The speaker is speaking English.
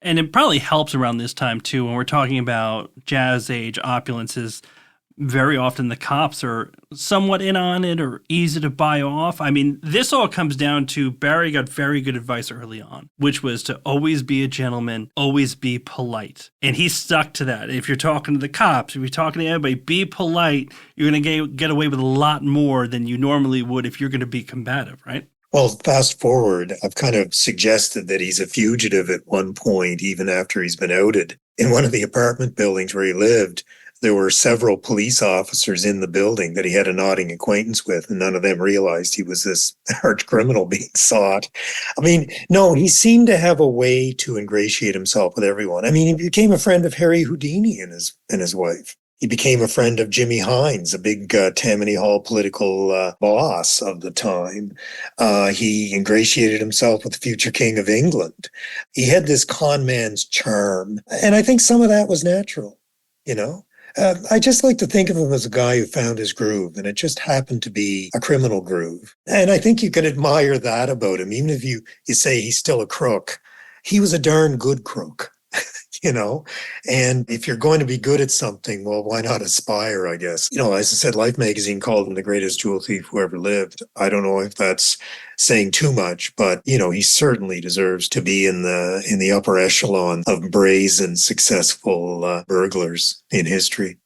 And it probably helps around this time too when we're talking about jazz age opulences. Very often the cops are somewhat in on it or easy to buy off. I mean, this all comes down to Barry got very good advice early on, which was to always be a gentleman, always be polite. And he stuck to that. If you're talking to the cops, if you're talking to anybody, be polite. You're going to get away with a lot more than you normally would if you're going to be combative, right? Well, fast forward, I've kind of suggested that he's a fugitive at one point, even after he's been outed. In one of the apartment buildings where he lived, there were several police officers in the building that he had a nodding acquaintance with, and none of them realized he was this arch criminal being sought. I mean, no, he seemed to have a way to ingratiate himself with everyone. I mean, he became a friend of Harry Houdini and his wife. He became a friend of Jimmy Hines, a big Tammany Hall political boss of the time. He ingratiated himself with the future King of England. He had this con man's charm. And I think some of that was natural, you know? I just like to think of him as a guy who found his groove, and it just happened to be a criminal groove. And I think you can admire that about him, even if you say he's still a crook. He was a darn good crook. You know, and if you're going to be good at something, well, why not aspire, I guess? You know, as I said, Life magazine called him the greatest jewel thief who ever lived. I don't know if that's saying too much, but, you know, he certainly deserves to be in the upper echelon of brazen, successful burglars in history.